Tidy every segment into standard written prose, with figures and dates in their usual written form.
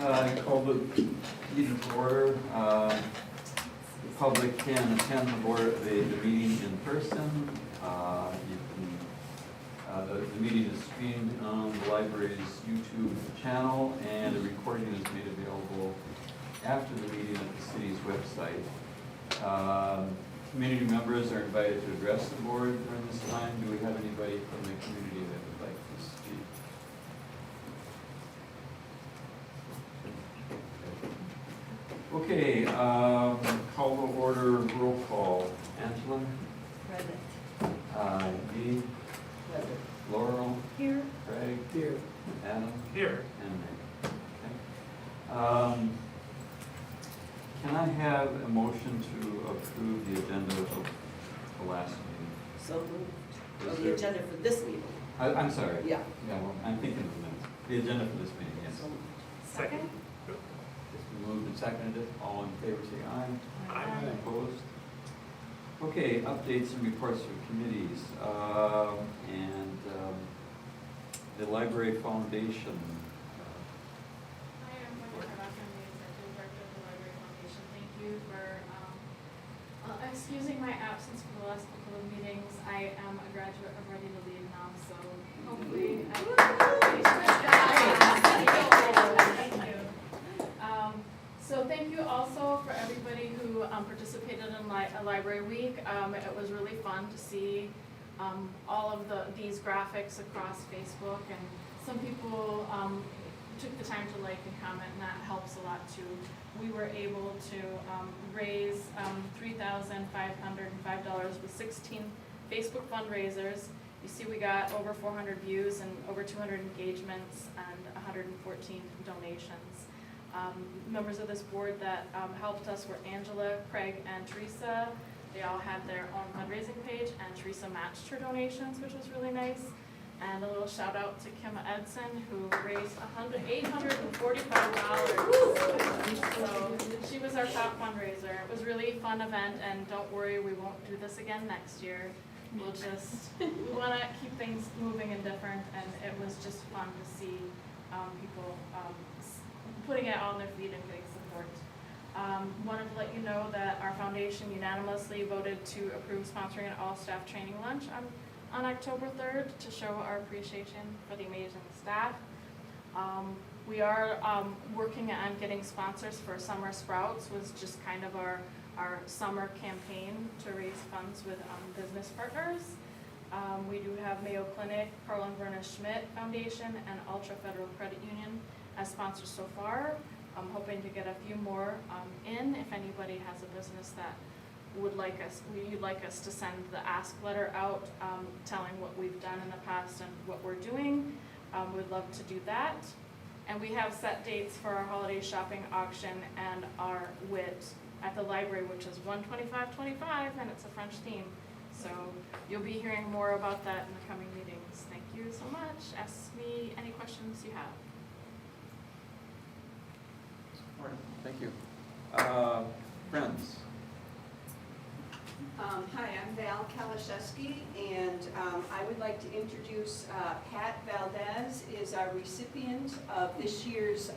I call the meeting to order. The public can attend the meeting in person. The meeting is streamed on the library's YouTube channel, and a recording is made available after the meeting at the city's website. Community members are invited to address the board during this time. Do we have anybody from the community that would like to speak? Okay, call to order, roll call. Angela? Present. Dee? Present. Laurel? Here. Craig? Here. Adam? Here. And Nick. Okay. Can I have a motion to approve the agenda of the last meeting? So moved. Was Oh, the there- agenda for this meeting. I'm sorry. Yeah. Yeah, well, I'm thinking of the minutes. The agenda for this meeting, yes. So moved. Second. It's been moved and seconded. All in favor, say aye. Aye. Opposed? Okay, updates and reports from committees. The Library Foundation. Hi, I'm Wendy Cardozo, I'm the Executive Director of the Library Foundation. Thank you for excusing my absence for the last couple of meetings. I am a graduate, I'm ready to leave now, so hopefully I Thank you. So thank you also for everybody who participated in a Library Week. It was really fun to see all of these graphics across Facebook, and some people took the time to like and comment, and that helps a lot too. We were able to raise $3,505 with 16 Facebook fundraisers. You see we got over 400 views and over 200 engagements and 114 donations. Members of this board that helped us were Angela, Craig, and Teresa. They all had their own fundraising page, and Teresa matched her donations, which was really nice. And a little shout out to Kim Edson, who raised $845. So she was our top fundraiser. It was a really fun event, and don't worry, we won't do this again next year. We want to keep things moving and different, and it was just fun to see people putting it on their feet and getting support. Wanted to let you know that our foundation unanimously voted to approve sponsoring an all-staff training lunch on October 3rd to show our appreciation for the amazing staff. We are working on getting sponsors for Summer Sprouts, was just kind of our summer campaign to raise funds with business partners. We do have Mayo Clinic, Carl and Verna Schmidt Foundation, and Ultra Federal Credit Union as sponsors so far. I'm hoping to get a few more in. If anybody has a business that you'd like us to send the ask letter out, telling what we've done in the past and what we're doing, we'd love to do that. And we have set dates for our holiday shopping auction and our WIT at the library, which is 12525, and it's a French theme. So you'll be hearing more about that in the coming meetings. Thank you so much. Ask me any questions you have. All right, thank you. Friends? Hi, I'm Val Kalashewski, and I would like to introduce Pat Valdez is our recipient of this year's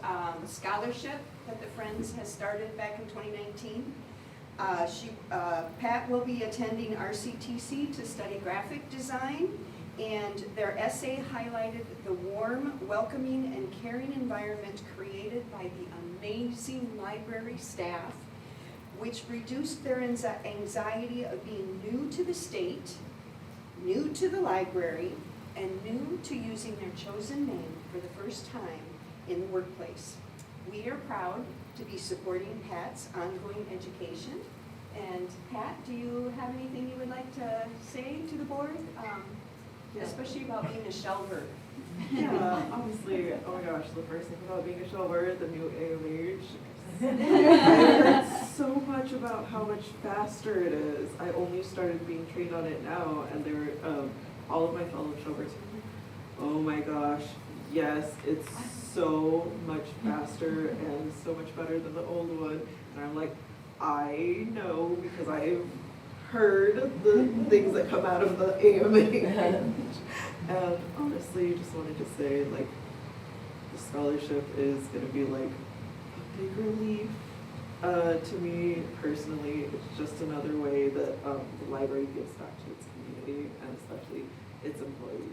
scholarship that the Friends has started back in 2019. Pat will be attending RCTC to study graphic design, and their essay highlighted the warm, welcoming, and caring environment created by the amazing library staff, which reduced their anxiety of being new to the state, new to the library, and new to using their chosen name for the first time in the workplace. We are proud to be supporting Pat's ongoing education. And Pat, do you have anything you would like to say to the board, especially about being a shelver? Yeah, obviously, oh my gosh, the first thing about being a shelver, the new AMH. I heard so much about how much faster it is. I only started being trained on it now, and they were, all of my fellow shelvers, oh my gosh, yes, it's so much faster and so much better than the old one. And I'm like, I know, because I've heard the things that come out of the AMH. And honestly, just wanted to say, like, the scholarship is going to be like big relief. To me personally, it's just another way that the library gives back to its community and especially its employees.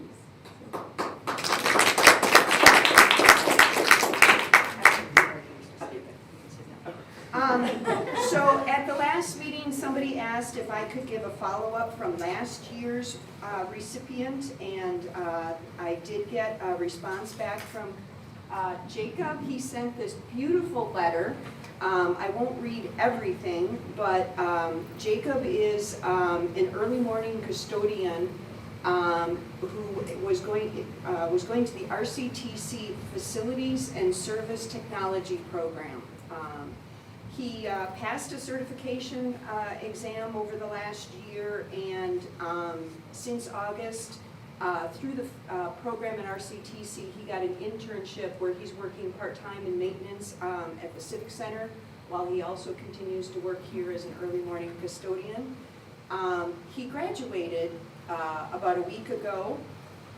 So at the last meeting, somebody asked if I could give a follow-up from last year's recipient, and I did get a response back from Jacob. He sent this beautiful letter. I won't read everything, but Jacob is an early morning custodian who was going to the RCTC Facilities and Service Technology Program. He passed a certification exam over the last year, and since August, through the program at RCTC, he got an internship where he's working part-time in maintenance at the Civic Center, while he also continues to work here as an early morning custodian. He graduated about a week ago,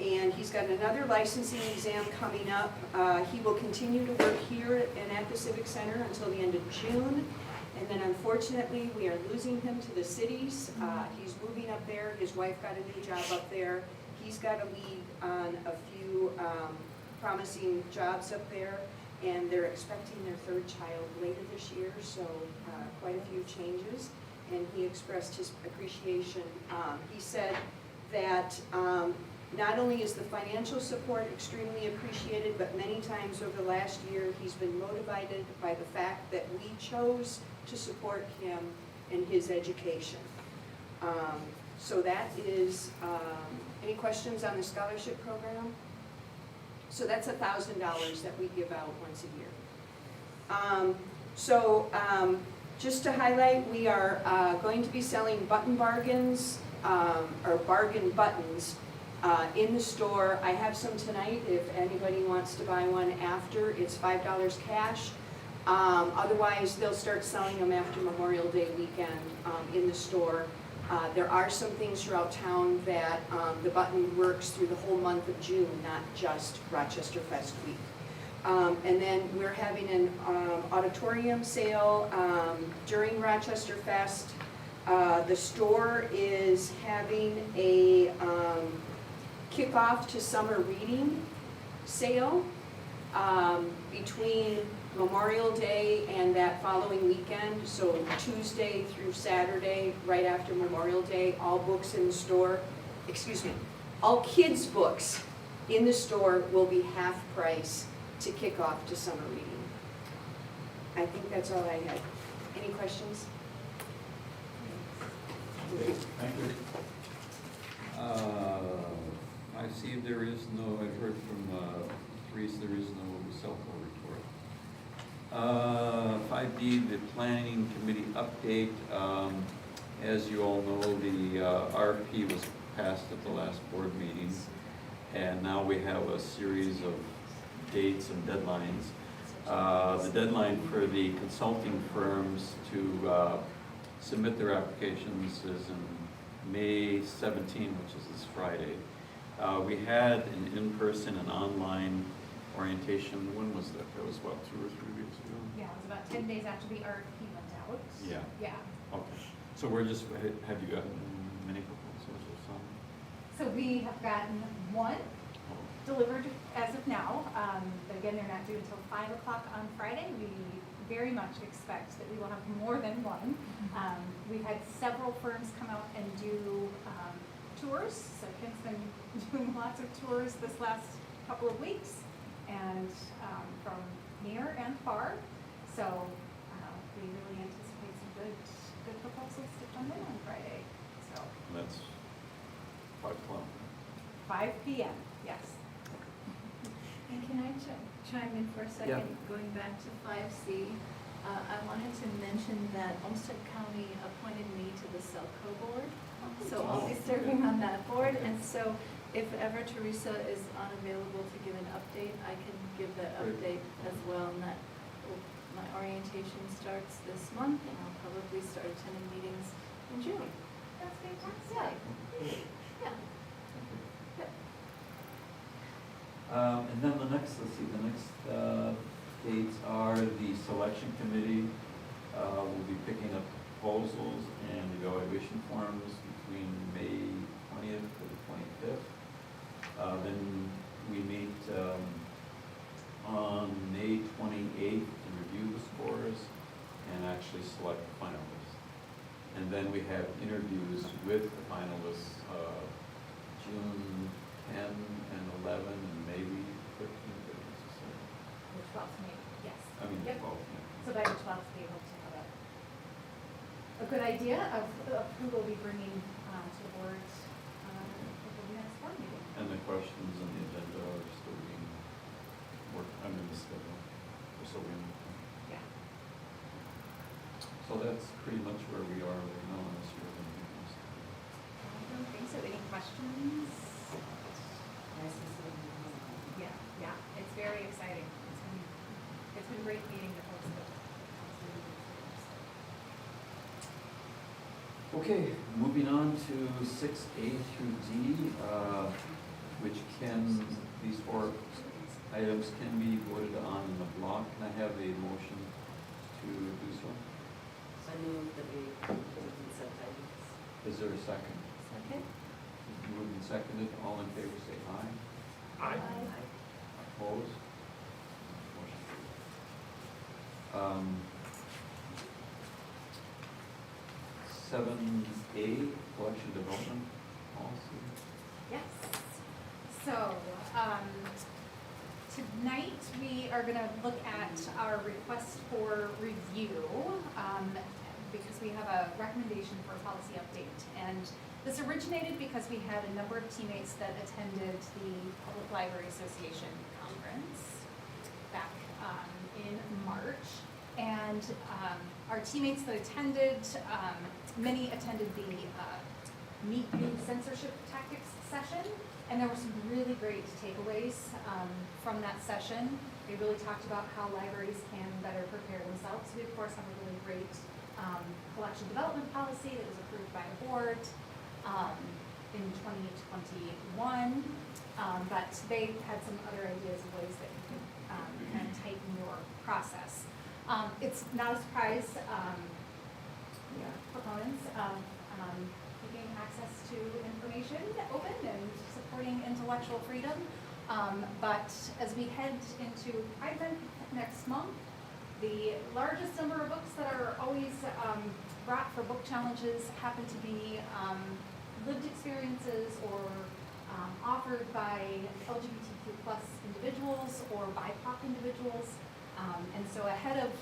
and he's got another licensing exam coming up. He will continue to work here and at the Civic Center until the end of June, and then unfortunately we are losing him to the cities. He's moving up there. His wife got a new job up there. He's got a lead on a few promising jobs up there, and they're expecting their third child later this year, so quite a few changes, and he expressed his appreciation. He said that not only is the financial support extremely appreciated, but many times over the last year, he's been motivated by the fact that we chose to support him in his education. So that is, any questions on the scholarship program? So that's $1,000 that we give out once a year. Just to highlight, we are going to be selling button bargains, or bargain buttons, in the store. I have some tonight if anybody wants to buy one after. It's $5 cash. Otherwise, they'll start selling them after Memorial Day weekend in the store. There are some things throughout town that the button works through the whole month of June, not just Rochester Fest week. And then we're having an auditorium sale during Rochester Fest. The store is having a kickoff to summer reading sale between Memorial Day and that following weekend, so Tuesday through Saturday, right after Memorial Day, all books in the store, all kids' books in the store will be half price to kick off to summer reading. I think that's all I had. Any questions? Okay, thank you. I see there is no, I've heard from Therese, there is no cell phone report. 5D, the Planning Committee update. As you all know, the RFP was passed at the last board meeting, and now we have a series of dates and deadlines. The deadline for the consulting firms to submit their applications is in May 17, which is this Friday. We had an in-person and online orientation. When was that? That was what, 2 or 3 weeks ago? Yeah, it was about 10 days after the RFP went out. Yeah. Yeah. Okay. So we're just, have you gotten many proposals or some? So we have gotten one delivered as of now, but again, they're not due until 5 o'clock on Friday. We very much expect that we will have more than one. We've had several firms come out and do tours, so Ken's been doing lots of tours this last couple of weeks, and from near and far. So we really anticipate some good proposals to come in on Friday. So That's 5 o'clock. 5 p.m. Yes. And can I chime in for a second? Yeah. Going back to 5C, I wanted to mention that Olmsted County appointed me to the CELCO board. So I'll be serving on that board, and so if ever Teresa is unavailable to give an update, I can give that update as well. And that my orientation starts this month, and I'll probably start attending meetings in June. That's fantastic. Yeah. And then the next, let's see, the next updates are the selection committee will be picking up proposals and evaluation forms between May 20th to the 25th. Then we meet on May 28th to review the scores and actually select the finalists. And then we have interviews with the finalists June 10 and 11 and maybe 13th. The 12th, maybe, yes. I mean, Yep. 12th, yeah. So by the 12th, we hope to have a good idea of who will be bringing to the board at the next board meeting. And the questions and the agenda are still being worked, I mean, the schedule, we're still being worked on. Yeah. So that's pretty much where we are right now in this year. I don't think so. Any questions? Yeah, yeah, it's very exciting. It's been great meeting the folks that. Okay, moving on to 6A through D, which these four items can be voted on in the block. Can I have a motion to do so? I move that we hold consent items. Is there a second? Second? Moved and seconded, all in favor say aye. Opposed? Motion carries. 7A, collection development policy. Yes. So, tonight we are gonna look at our request for review, because we have a recommendation for a policy update. And this originated because we had a number of teammates that attended the Public Library Association conference back in March. And our teammates that attended, many attended the Meet New Censorship Tactics session, and there were some really great takeaways from that session. They really talked about how libraries can better prepare themselves. We, of course, have a really great collection development policy that was approved by the board in 2021, but they had some other ideas of ways that you can kind of tighten your process. It's not a surprise, proponents of keeping access to information open and supporting intellectual freedom. But as we head into Pride Month next month, the largest number of books that are always brought for book challenges happen to be lived experiences or offered by LGBTQ plus individuals or BIPOC individuals. And so ahead of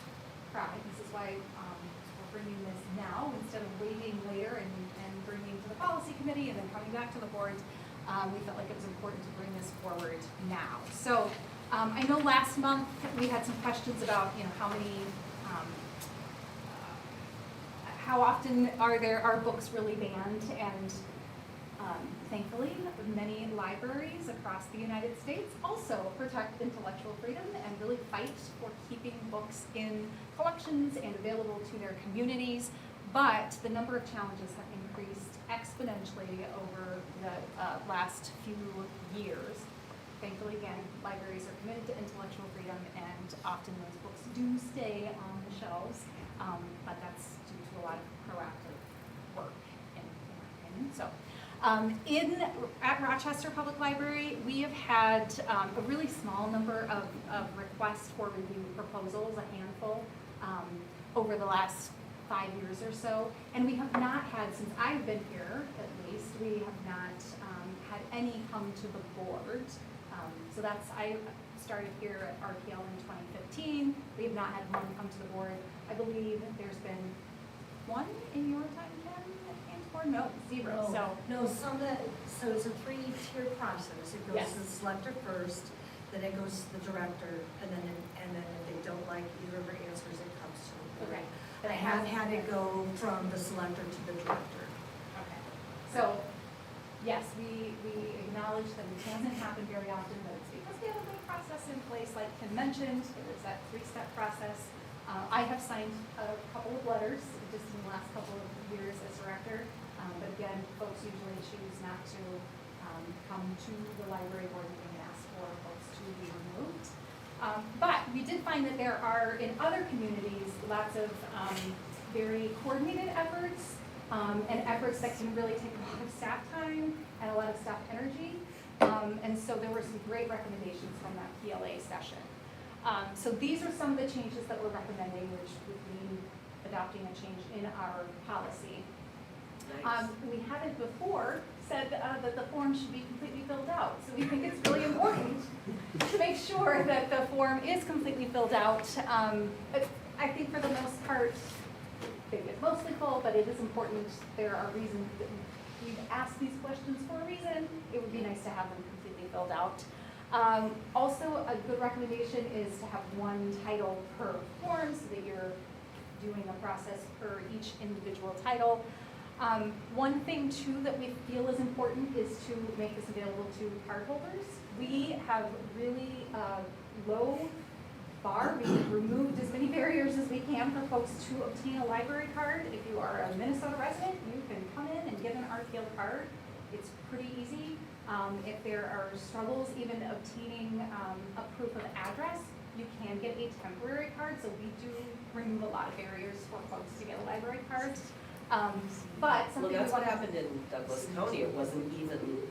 Pride, this is why we're bringing this now instead of waiting later and bringing to the policy committee and then coming back to the board. We felt like it was important to bring this forward now. So I know last month we had some questions about, how often are books really banned, and thankfully many libraries across the United States also protect intellectual freedom and really fight for keeping books in collections and available to their communities. But the number of challenges have increased exponentially over the last few years. Thankfully, again, libraries are committed to intellectual freedom, and often those books do stay on the shelves, but that's due to a lot of proactive work, in my opinion. So, at Rochester Public Library, we have had a really small number of requests for review proposals, a handful, over the last 5 years or so, and we have not had, since I've been here at least, we have not had any come to the board. So I started here at RPL in 2015. We have not had one come to the board. I believe there's been one in your time, Jen, that came to the board? No, zero. No, so it's a 3-tier process. It goes Yes. to the selector first, then it goes to the director, and then if they don't like either of her answers, it comes to the board. Okay. I have had it go from the selector to the director. Okay. So, yes, we acknowledge that it doesn't happen very often, but it's because we have a good process in place, like Kim mentioned. There's that 3-step process. I have signed a couple of letters just in the last couple of years as director, but again, folks usually choose not to come to the library board meeting and ask for folks to be removed. But we did find that there are, in other communities, lots of very coordinated efforts and efforts that can really take a lot of staff time and a lot of staff energy. And so there were some great recommendations from that PLA session. So these are some of the changes that we're recommending, which would mean adopting a change in our policy. Nice. We haven't before said that the form should be completely filled out. So we think it's really important to make sure that the form is completely filled out. I think for the most part, they get mostly full, but it is important. There are reasons that we've asked these questions for a reason. It would be nice to have them completely filled out. Also, a good recommendation is to have one title per form so that you're doing a process per each individual title. One thing too that we feel is important is to make this available to cardholders. We have really low bar. We've removed as many barriers as we can for folks to obtain a library card. If you are a Minnesota resident, you can come in and get an RTL card. It's pretty easy. If there are struggles even obtaining a proof of address, you can get a temporary card. So we do remove a lot of barriers for folks to get a library card. But something Well, that's we what want happened in Douglas County. It wasn't even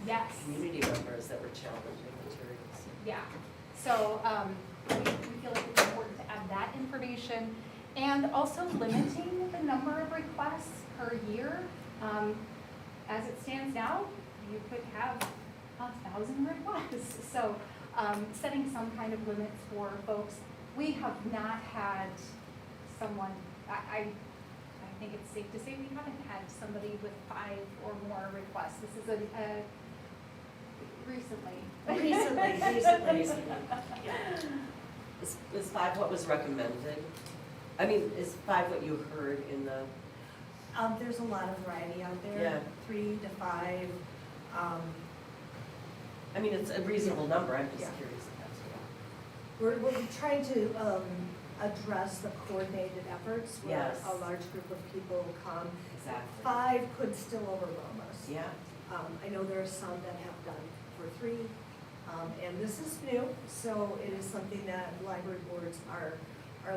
Yes. community members that were challenging materials. Yeah, so we feel like it's important to add that information, and also limiting the number of requests per year. As it stands now, you could have 1,000 requests, so setting some kind of limits for folks. We have not had someone, I think it's safe to say we haven't had somebody with 5 or more requests. This is a Recently. Yeah. Is 5 what was recommended? I mean, is 5 what you heard in the, There's a lot of variety out Yeah. there, 3 to 5. I mean, it's a reasonable number, I'm just Yeah. curious if that's what. We're trying to address the coordinated efforts where Yes. a large group of people come. Exactly. 5 could still overwhelm us. Yeah, I know there are some that have done for 3, and this is new, so it is something that library boards are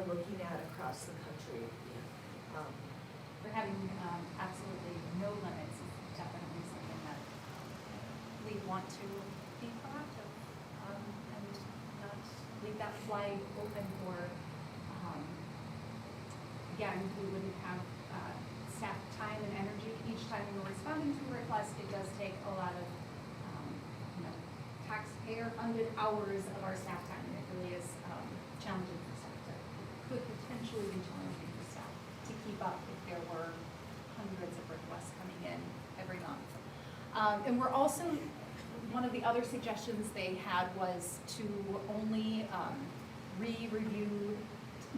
looking at across the country. For having absolutely no limits is definitely something that we want to be proactive and not leave that flag open for, again, we wouldn't have staff time and energy each time we were responding to a request. It does take a lot of taxpayer-funded hours of our staff time, and it really is challenging for staff to, could potentially be challenging for staff to keep up if there were hundreds of requests coming in every month. And we're also, one of the other suggestions they had was to only re-review,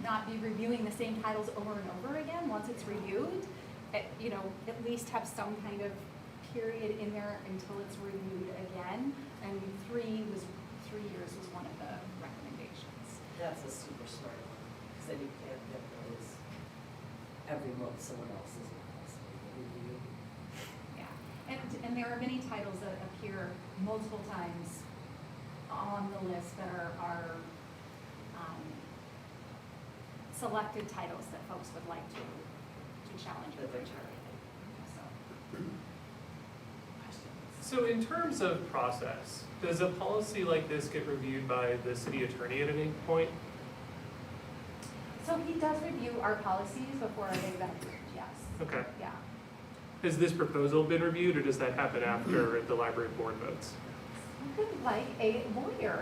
not be reviewing the same titles over and over again once it's reviewed. At least have some kind of period in there until it's reviewed again. And 3 years was one of the recommendations. that's a super smart one, because then you can't get those every month someone else is review. Yeah, and there are many titles that appear multiple times on the list that are selected titles that folks would like to challenge That they're return. So, So in terms of process, does a policy like this get reviewed by the city attorney at any point? so he does review our policies before they get approved, yes. Okay. Yeah. Has this proposal been reviewed, or does that happen after the library board votes? Something like a lawyer.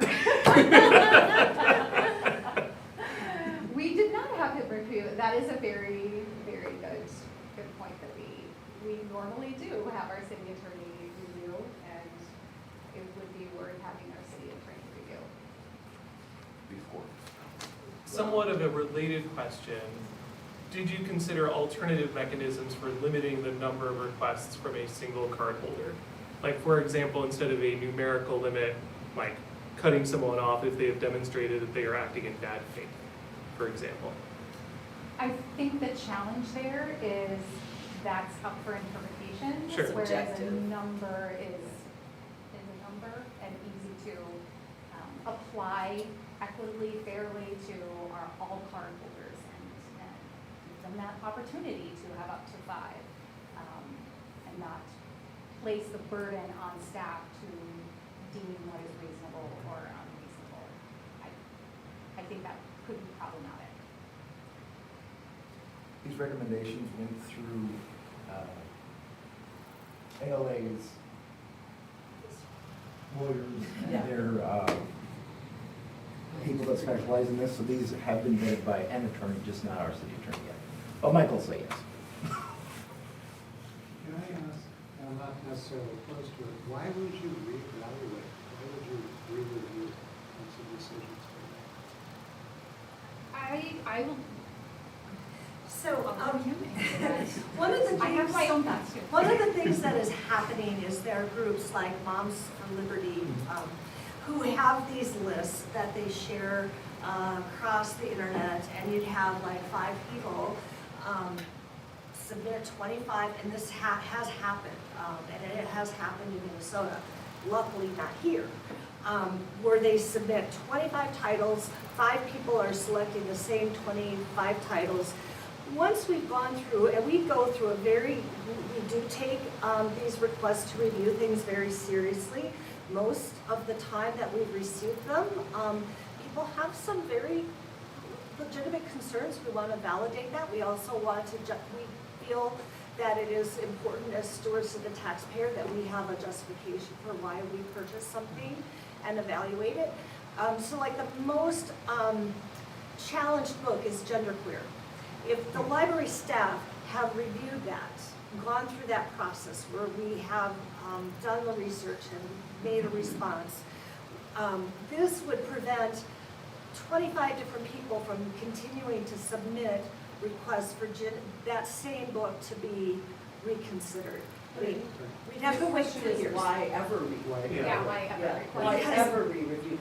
We did not have him review. That is a very, very good point that we normally do have our city attorney review, and it would be worth having our city attorney review. Before. Somewhat of a related question, did you consider alternative mechanisms for limiting the number of requests from a single card holder? Like, for example, instead of a numerical limit, like cutting someone off if they have demonstrated that they are acting in bad faith, for example. I think the challenge there is that's up for interpretation. Sure. Whereas Subjective. a number is a number and easy to apply apply equitably, fairly to all cardholders, and give them that opportunity to have up to 5, and not place the burden on staff to deem what is reasonable or unreasonable. I think that could be problematic. These recommendations went through ALA's lawyers Yeah. and their people that specialize in this, so these have been vetted by an attorney, just not our city attorney yet. But Michael say yes. Can I ask, and I'm not necessarily opposed to it, why would you reevaluate? Why would you re-review once a decision's made? I will. So, One of the I have my own thoughts too. one of the things that is happening is there are groups like Moms for Liberty who have these lists that they share across the internet, and you'd have like 5 people submit 25, and this has happened, and it has happened in Minnesota, luckily not here, where they submit 25 titles, 5 people are selecting the same 25 titles. Once we've gone through, and we go through we do take these requests to review things very seriously. Most of the time that we've received them, people have some very legitimate concerns. We want to validate that. We also want to, we feel that it is important as stewards of the taxpayer that we have a justification for why we purchased something and evaluate it. So like the most challenged book is genderqueer. If the library staff have reviewed that, gone through that process where we have done the research and made a response, this would prevent 25 different people from continuing to submit requests for that same book to be reconsidered. We'd have to wait 2 years. Why ever Yeah, why ever Yeah, request? why Because- ever re-review?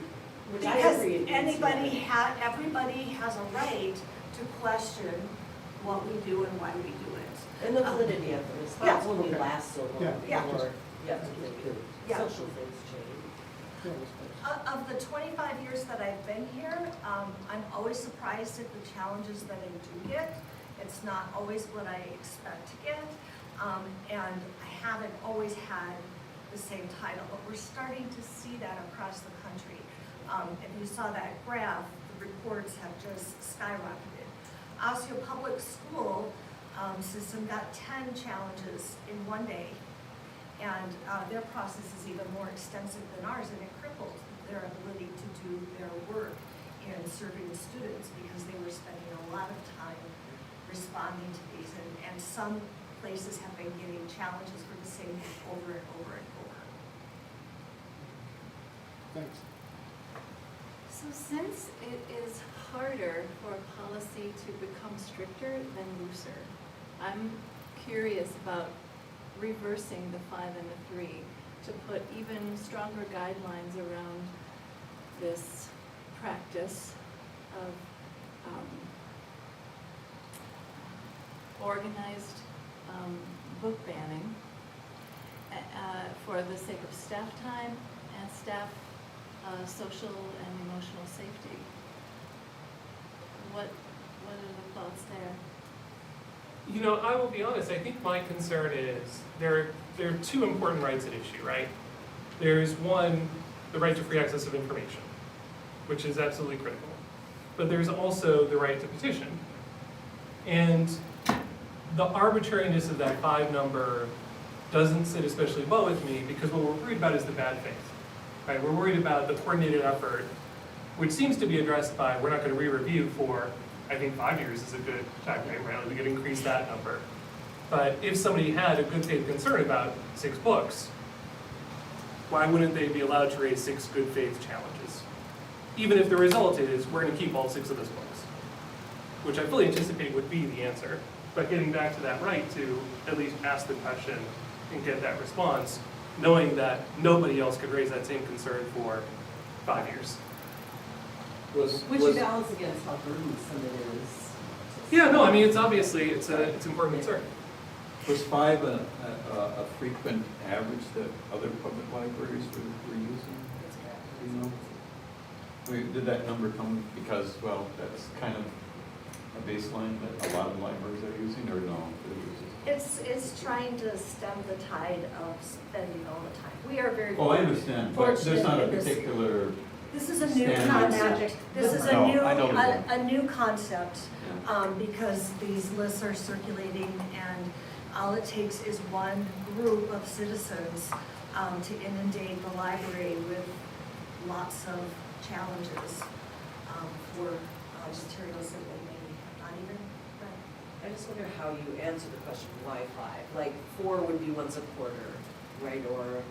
Which I Because agree it needs to be done. everybody has a right to question what we do and why we do it. And the validity of the response when we okay. last so long. Yeah. Or, yeah, Yeah. social things change. Of the 25 years that I've been here, I'm always surprised at the challenges that I do get. It's not always what I expect to get, and I haven't always had the same title, but we're starting to see that across the country. If you saw that graph, the reports have just skyrocketed. Osseo Public School system got 10 challenges in one day, and their process is even more extensive than ours, and it crippled their ability to do their work in serving students because they were spending a lot of time responding to these, and some places have been getting challenges for the same thing over and over and over. Thanks. So since it is harder for a policy to become stricter than looser, I'm curious about reversing the 5 and the 3 to put even stronger guidelines around this practice of organized book banning for the sake of staff time and staff social and emotional safety. What are the thoughts there? You know, I will be honest, I think my concern is there are 2 important rights at issue, right? There's one, the right to free access of information, which is absolutely critical. But there's also the right to petition. And the arbitrariness of that 5 number doesn't sit especially well with me, because what we're worried about is the bad faith, right? We're worried about the coordinated effort, which seems to be addressed by, we're not going to re-review for, I think 5 years is a good time frame, right? We could increase that number. But if somebody had a good faith concern about 6 books, why wouldn't they be allowed to raise 6 good faith challenges? Even if the result is, we're going to keep all 6 of those books, which I fully anticipate would be the answer. But getting back to that right to at least ask the question and get that response, knowing that nobody else could raise that same concern for 5 years. Which you balance against how burdensome it is. Yeah, no, I mean, it's obviously, it's an important concern. Was 5 a frequent average that other public libraries were using? You know? I mean, did that number come because, well, that's kind of a baseline that a lot of libraries are using, or no? It was It's trying to stem the tide of spending all the time. We are very. Oh, I understand, but there's not a fortunate in this- particular, This is a new standard. concept. This is No, a new, I know that. a new concept, yeah. because these lists are circulating and all it takes is one group of citizens, to inundate the library with lots of challenges, for, materials that they may not even, I just wonder how you answer the question, why 5? Like 4 would be once a quarter, right? Or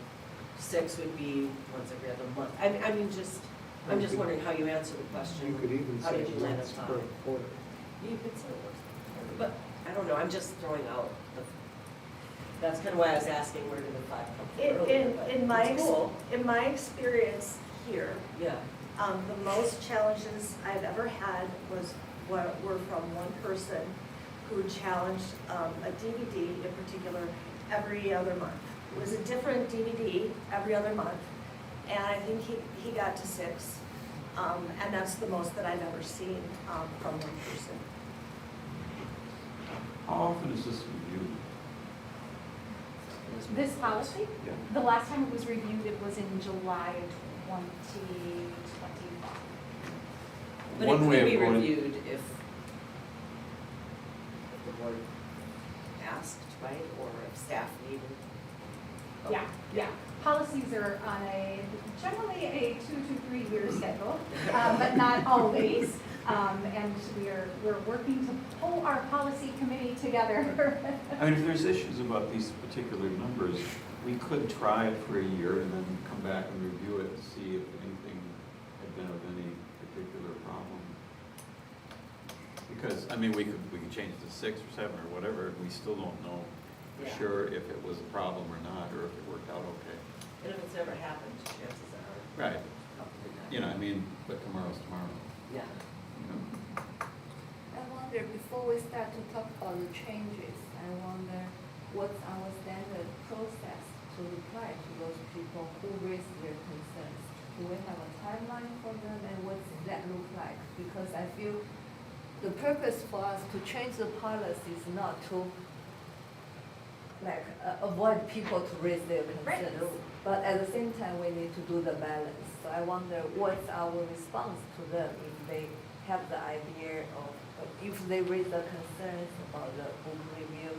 6 would be once every other month. I'm just wondering how you answer the question. You could even How say did you land once on per 5? quarter. You could say once per quarter, but I don't know, I'm just throwing out that's kind of why I was asking where did the 5 come from earlier, but in my, it's cool. in my experience here, Yeah, the most challenges I've ever had were from one person who challenged a DVD in particular every other month. It was a different DVD every other month, and I think he got to 6. And that's the most that I've ever seen from one person. How often is this reviewed? This policy, Yeah. the last time it was reviewed, it was in July 2025. but One it way could of be going- reviewed if the board asked, right? Or if staff needed. Yeah. Policies are on generally a 2 to 3 year schedule, but not always. And we're working to pull our policy committee together. I mean, if there's issues about these particular numbers, we could try it for a year and then come back and review it to see if anything had been of any particular problem. Because, I mean, we could change it to 6 or 7 or whatever, and we still don't know for Yeah. sure if it was a problem or not, or if it worked out okay. And if it's never happened, chances are. Right. probably not. You know, I mean, but tomorrow's tomorrow, Yeah. you know? I wonder, before we start to talk about the changes, I wonder what's our standard process to reply to those people who raise their concerns? Do we have a timeline for them, and what's that look like? Because I feel the purpose for us to change the policy is not to avoid people to raise their concerns. But at the same time, we need to do the balance. So I wonder what's our response to them if they have the idea of, if they raise the concerns about the book review.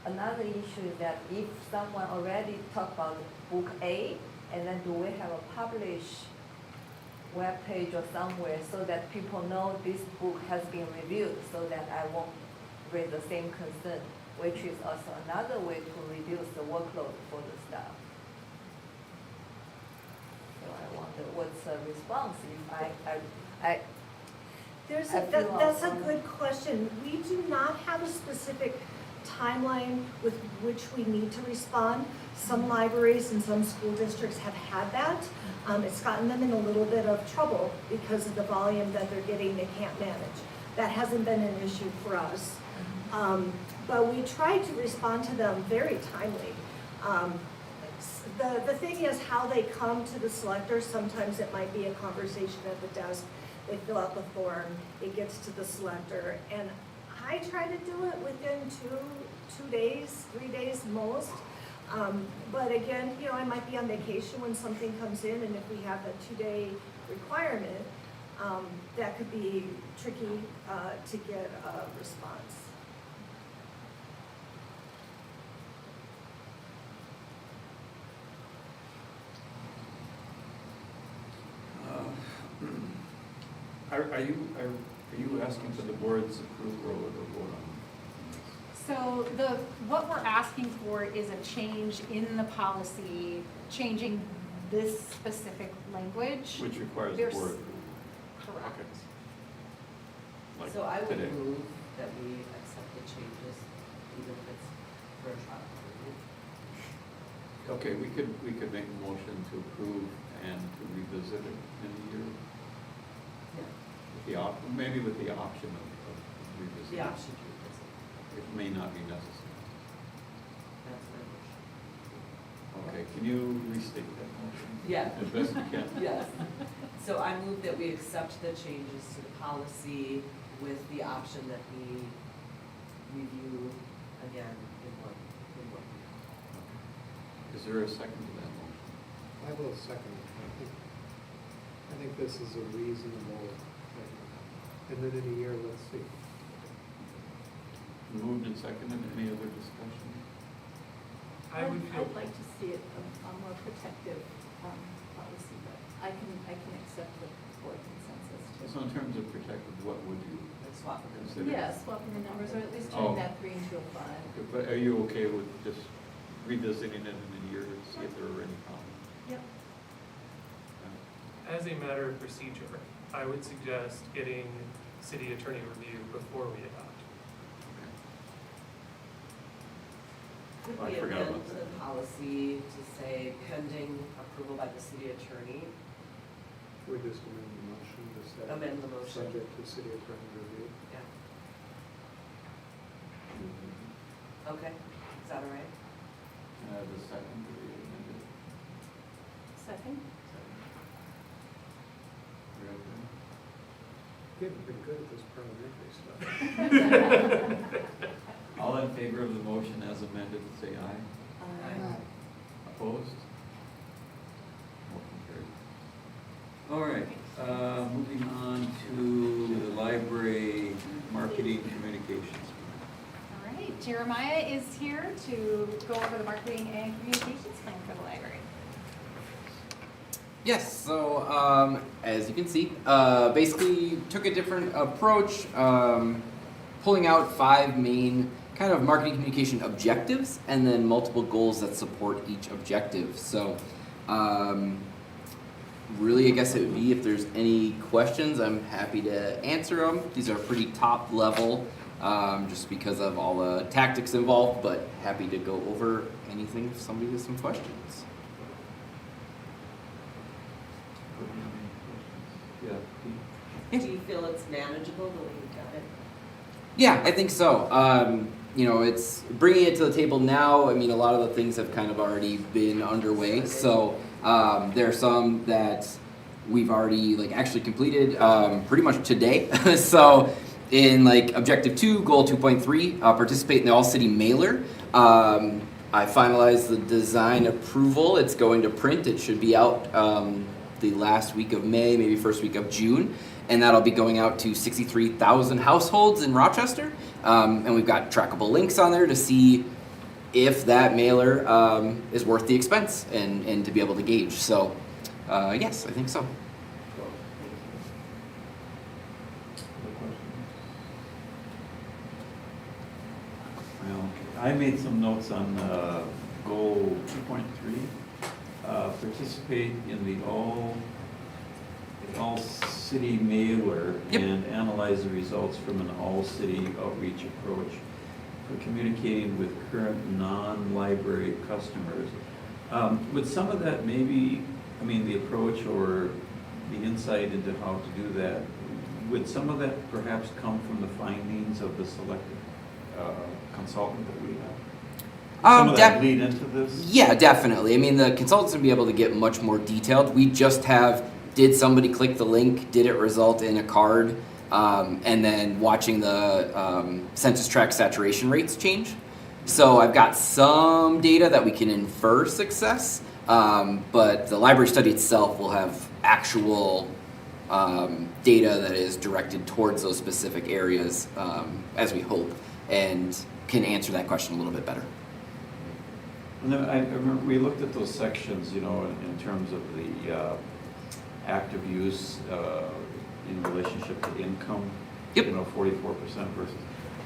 Another issue is that if someone already talked about book A, and then do we have a published webpage or somewhere so that people know this book has been reviewed, so that I won't raise the same concern, which is also another way to reduce the workload for the staff. So I wonder what's the response if That's a good question. We do not have a specific timeline with which we need to respond. Some libraries and some school districts have had that. It's gotten them in a little bit of trouble because of the volume that they're getting, they can't manage. That hasn't been an issue for us. But we try to respond to them very timely. The thing is how they come to the selector. Sometimes it might be a conversation at the desk. They fill out the form, it gets to the selector, and I try to do it within two days, 3 days most. But again, you know, I might be on vacation when something comes in, and if we have a 2-day requirement, that could be tricky to get a response. Are you asking for the board's approval or the vote on this? So what we're asking for is a change in the policy, changing this specific language. Which requires the There's- board approval. Correct. Like So I would today. move that we accept the changes, even if it's for a trial period. Okay, we could make a motion to approve and to revisit it in a year. Yeah. Maybe with the option of revisiting. The option to revisit, It may not be necessary. that's my motion. Okay, can you restate that motion? Yeah. As best you can. Yes. So I move that we accept the changes to the policy with the option that we review again in one week. Is there a second to that motion? I will second it. I think this is a reasonable thing. And then in a year, let's see. Moved and seconded, any other discussion? I would feel, I'd like to see it a more protective policy, but I can accept the board consensus too. So in terms of protective, what would you Like swap with them. consider? Yeah, swapping the numbers, or at least Oh. turning that 3 into a 5. Okay, but are you okay with just revisiting it in a year to see if there are any problems? Yep. as a matter of procedure, I would suggest getting city attorney review before we adopt. Could I we forgot amend about the that. policy to say pending approval by the city attorney? We just amend the motion to say. Amend the motion. Subject to city attorney review. Yeah. Okay, is that all right? The second to be amended. Second? We okay? Getting pretty good at this parliamentary stuff. All in favor of the motion as amended, say aye. Opposed? Motion carried. All right, moving on to the library marketing communications. All right, Jeremiah is here to go over the marketing and communications plan for the library. Yes, so as you can see, basically took a different approach, pulling out 5 main kind of marketing communication objectives and then multiple goals that support each objective. So really, I guess it would be if there's any questions, I'm happy to answer them. These are pretty top level just because of all the tactics involved, but happy to go over anything if somebody has some questions. Yeah, Yeah. Do you feel it's manageable the way you got it? Yeah, I think so. It's bringing it to the table now. I mean, a lot of the things have kind of already been underway. So there are some that we've already actually completed pretty much today. So in objective 2, goal 2.3, participate in the all city mailer. I finalized the design approval. It's going to print. It should be out the last week of May, maybe first week of June. And that'll be going out to 63,000 households in Rochester. And we've got trackable links on there to see if that mailer is worth the expense and to be able to gauge. So, yes, I think so. Well, I made some notes on goal 2.3. Participate in the all-city mailer Yep. and analyze the results from an all-city outreach approach for communicating with current non-library customers. Would some of that maybe, the approach or the insight into how to do that, would some of that perhaps come from the findings of the selected consultant that we have? Some of that lead into this? Yeah, definitely. I mean, the consultants will be able to get much more detailed. We just have, did somebody click the link? Did it result in a card? And then watching the census tract saturation rates change. So I've got some data that we can infer success, but the library study itself will have actual data that is directed towards those specific areas, as we hope, and can answer that question a little bit better. And then I remember we looked at those sections, in terms of the active use in relationship to income. Yep. 44% versus.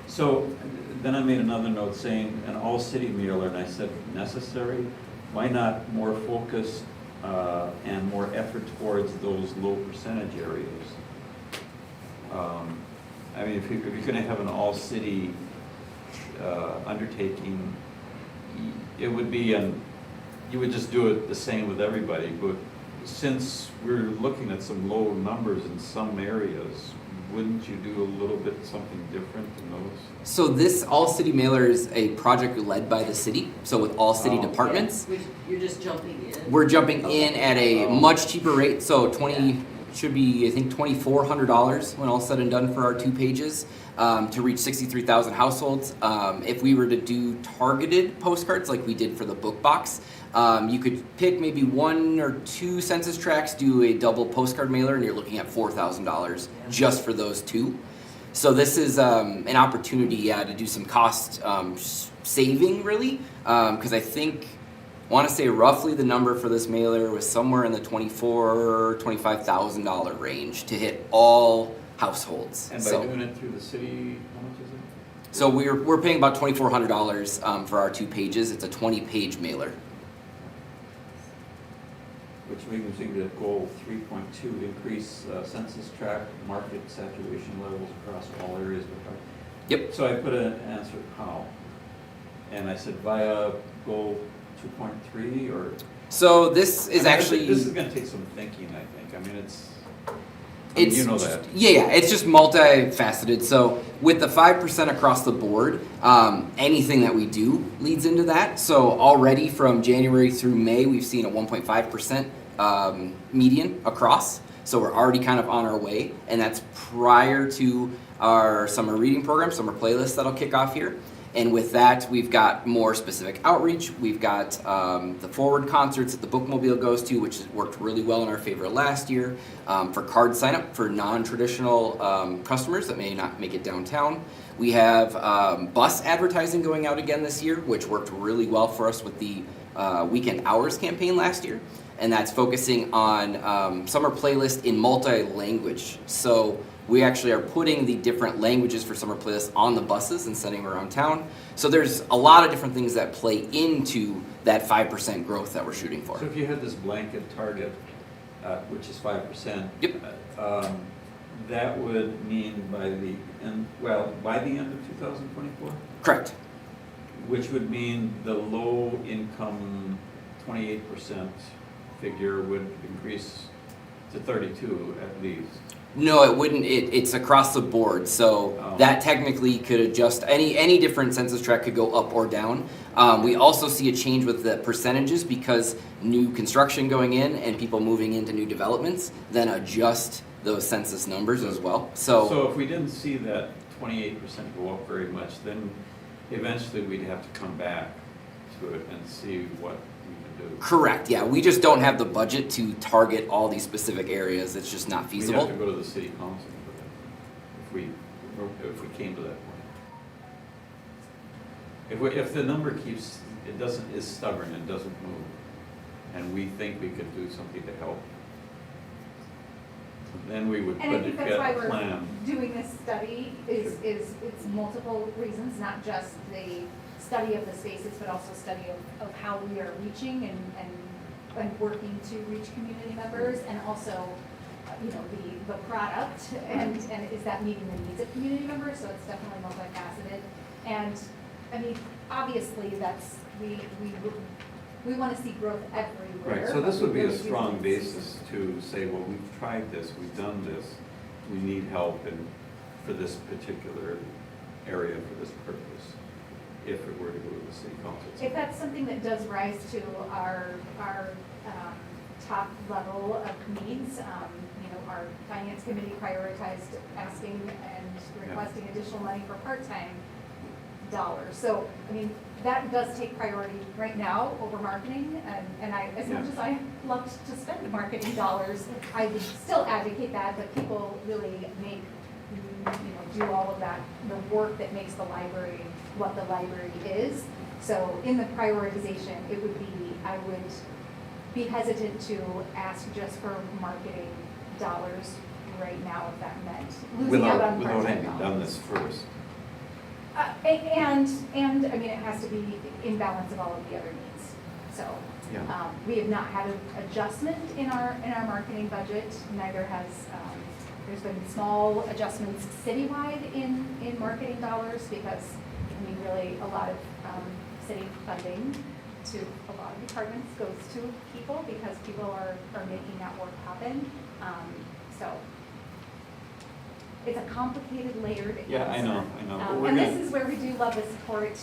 So then I made another note saying an all-city mailer, and I said necessary. Why not more focus and more effort towards those low percentage areas? If you're going to have an all-city undertaking, it would be you would just do it the same with everybody, but since we're looking at some low numbers in some areas, wouldn't you do a little bit something different in those? So this all-city mailer is a project led by the city, so with all city departments. You're just jumping in? We're jumping in at a much cheaper rate, so should be, I think, $2,400 when all said and done for our 2 pages to reach 63,000 households. If we were to do targeted postcards like we did for the book box, you could pick maybe 1 or 2 census tracts, do a double postcard mailer, and you're looking at $4,000 just for those 2. So this is an opportunity, to do some cost saving, really, because I want to say roughly the number for this mailer was somewhere in the $25,000 range to hit all households. And by doing it through the city, how much is it? So we're paying about $2,400 for our 2 pages. It's a 20-page mailer. Which brings me to goal 3.2, increase census tract market saturation levels across all areas of the park. Yep. So I put an answer, how? And I said via goal 2.3 or? So this is actually. This is gonna take some thinking, I think. I mean, you know that. Yeah, it's just multifaceted. So with the 5% across the board, anything that we do leads into that. So already from January through May, we've seen a 1.5% median across. So we're already kind of on our way, and that's prior to our summer reading program, summer playlist that'll kick off here. And with that, we've got more specific outreach. We've got the forward concerts that the Bookmobile goes to, which has worked really well in our favor last year, for card sign up for non-traditional customers that may not make it downtown. We have bus advertising going out again this year, which worked really well for us with the Weekend Hours campaign last year. And that's focusing on summer playlist in multi-language. So we actually are putting the different languages for summer playlists on the buses and sending them around town. So there's a lot of different things that play into that 5% growth that we're shooting for. So if you had this blanket target, which is 5%. Yep. That would mean by the end of 2024? Correct. Which would mean the low income 28% figure would increase to 32 at least. No, it wouldn't. It's across the board. So that technically could adjust. Any different census tract could go up or down. We also see a change with the percentages because new construction going in and people moving into new developments then adjust those census numbers as well. So if we didn't see that 28% go up very much, then eventually we'd have to come back to it and see what we can do. Correct. Yeah, we just don't have the budget to target all these specific areas. It's just not feasible. We'd have to go to the city council for that, if we came to that point. If the number is stubborn and doesn't move, and we think we could do something to help, then we would And I put think together that's a why plan. we're doing this study it's multiple reasons, not just the study of the spaces, but also study of how we are reaching and working to reach community members, and also, the product, and is that meeting the needs of community members, so it's definitely multifaceted. And, I mean, obviously, we want to see growth everywhere. Right, so this would be a but we really strong do basis to say, well, we've tried this, we've done this, we need help for this particular area, for this purpose, if it were to go to the city council. If that's something that does rise to our top level of needs, our finance committee prioritized asking and requesting additional money for part-time dollars. So, I mean, that does take priority right now over marketing, and as much as I love to spend marketing dollars, I would still advocate that people really make, do all of that, the work that makes the library what the library is. So in the prioritization, I would be hesitant to ask just for marketing dollars right now if that meant losing out on Without part-time having dollars. done this first. And I mean, it has to be in balance of all of the other needs. So we have not had an adjustment in our marketing budget. Neither has there's been small adjustments citywide in marketing dollars because really a lot of city funding to a lot of departments goes to people because people are making that work happen. So it's a complicated, layered answer. Yeah, I know. And this is where we do love the support,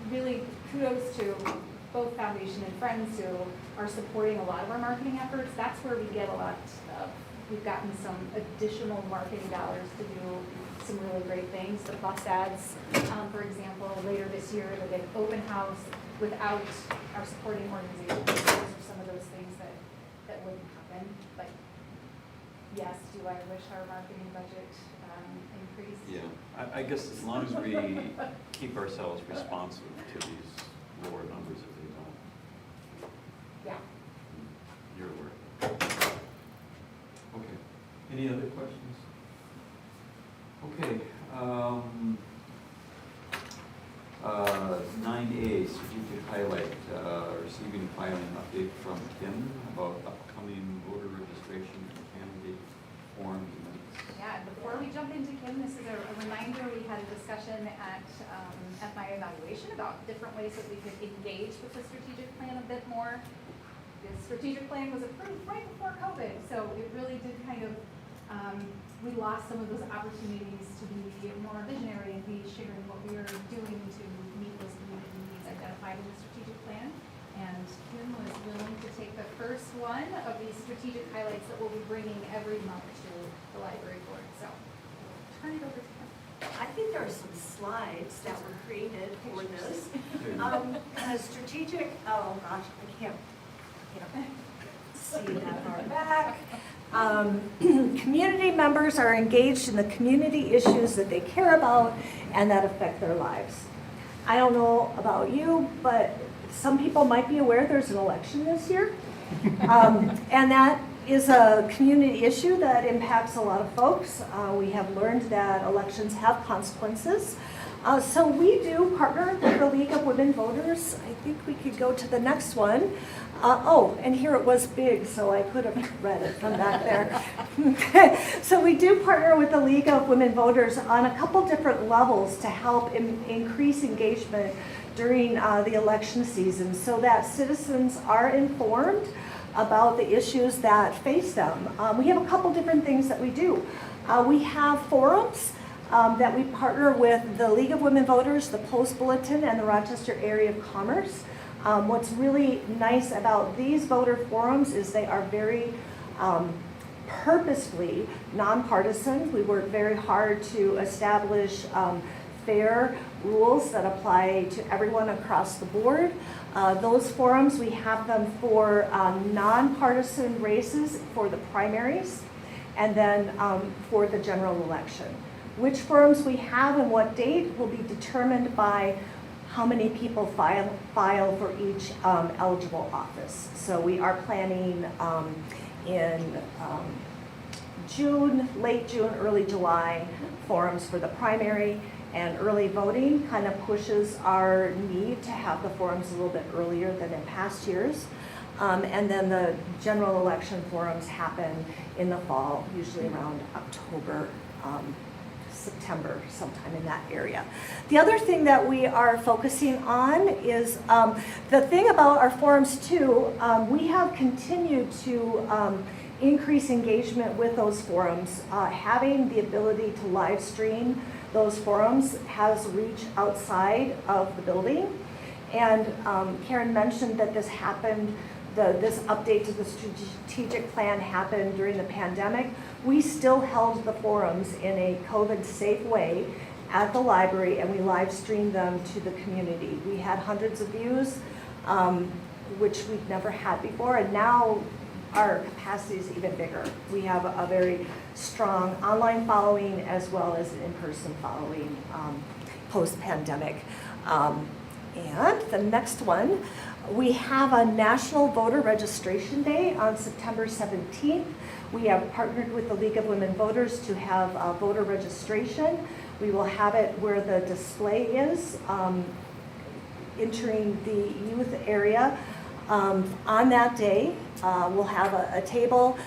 really kudos to both Foundation and Friends who are supporting a lot of our marketing efforts. That's where we get a lot of, we've gotten some additional marketing dollars to do some really great things. The bus ads, for example, later this year, the big open house without our supporting organizations. Those are some of those things that wouldn't happen. But yes, do I wish our marketing budget increased? Yeah, I guess as long as we keep ourselves responsive to these lower numbers, if they don't, Yeah. you're aware. Okay, any other questions? Okay, 9A, strategic highlight, receiving filing update from Kim about upcoming voter registration and candidate forms and minutes. Yeah, before we jump into Kim, this is a reminder, we had a discussion at my evaluation about different ways that we could engage with the strategic plan a bit more. The strategic plan was approved right before COVID, so it really did kind of, we lost some of those opportunities to be more visionary and be sharing what we are doing to meet those community needs identified in the strategic plan. And Kim was willing to take the first one of these strategic highlights that we'll be bringing every month to the library board. So I'll turn it over to Kim. I think there are some slides that were created for this. Strategic, oh gosh, I can't see that far back. Community members are engaged in the community issues that they care about and that affect their lives. I don't know about you, but some people might be aware there's an election this year. And that is a community issue that impacts a lot of folks. We have learned that elections have consequences. So we do partner with the League of Women Voters. I think we could go to the next one. And here it was big, so I could have read it from back there. So we do partner with the League of Women Voters on a couple different levels to help increase engagement during the election season so that citizens are informed about the issues that face them. We have a couple different things that we do. We have forums that we partner with the League of Women Voters, the Post Bulletin, and the Rochester Area of Commerce. What's really nice about these voter forums is they are very purposefully nonpartisan. We work very hard to establish fair rules that apply to everyone across the board. Those forums, we have them for nonpartisan races for the primaries and then for the general election. Which forums we have and what date will be determined by how many people file for each eligible office. So we are planning in June, late June, early July, forums for the primary, and early voting kind of pushes our need to have the forums a little bit earlier than in past years. And then the general election forums happen in the fall, usually around October, September, sometime in that area. The other thing that we are focusing on is the thing about our forums too, we have continued to increase engagement with those forums. Having the ability to live stream those forums has reach outside of the building. And Karen mentioned that this happened, this update to the strategic plan happened during the pandemic. We still held the forums in a COVID-safe way at the library, and we live streamed them to the community. We had hundreds of views, which we've never had before, and now our capacity is even bigger. We have a very strong online following as well as an in-person following post-pandemic. And the next one, we have a National Voter Registration Day on September 17th. We have partnered with the League of Women Voters to have voter registration. We will have it where the display is, entering the youth area. On that day, we'll have a table.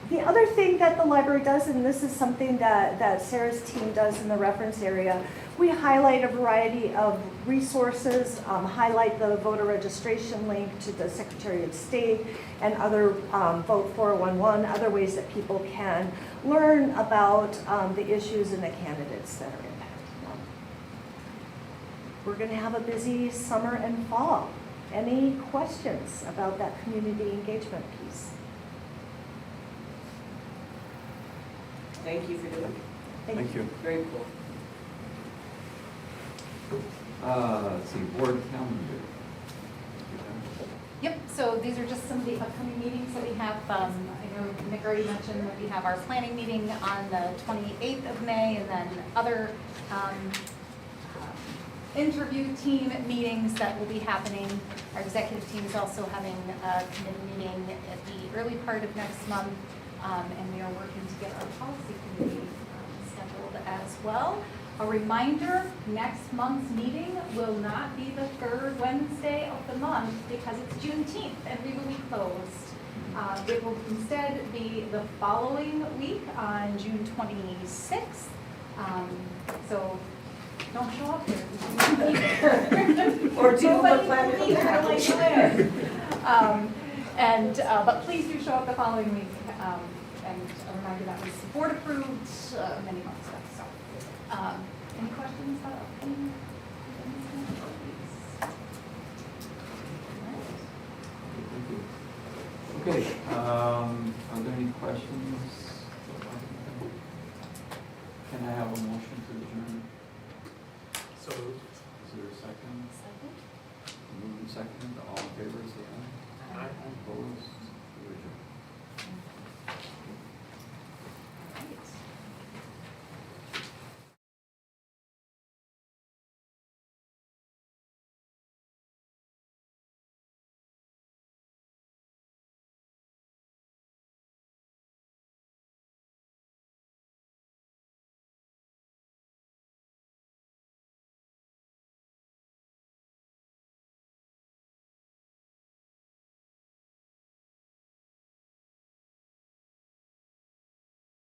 The other thing that the library does, and this is something that Sarah's team does in the reference area, we highlight a variety of resources, highlight the voter registration link to the Secretary of State and other Vote 411, other ways that people can learn about the issues and the candidates that are impacting them. We're going to have a busy summer and fall. Any questions about that community engagement piece? Thank you for doing it. Thank you. Very cool. Let's see, board calendar. Yep, so these are just some of the upcoming meetings that we have. I know Nick already mentioned that we have our planning meeting on the 28th of May, and then other interview team meetings that will be happening. Our executive team is also having a committee meeting at the early part of next month, and we are working to get our policy committee scheduled as well. A reminder, next month's meeting will not be the third Wednesday of the month because it's Juneteenth and we will be closed. It will instead be the following week on June 26th. So don't show up here. Or do Nobody what will be here like this. But please do show up the following week. And a reminder that was board approved many months ago. So, any questions about upcoming events? Thank you. Okay, are there any questions? Can I have a motion to adjourn? So moved. Is there a second? Second? Moved and seconded, all in favor, say aye. Aye. Opposed?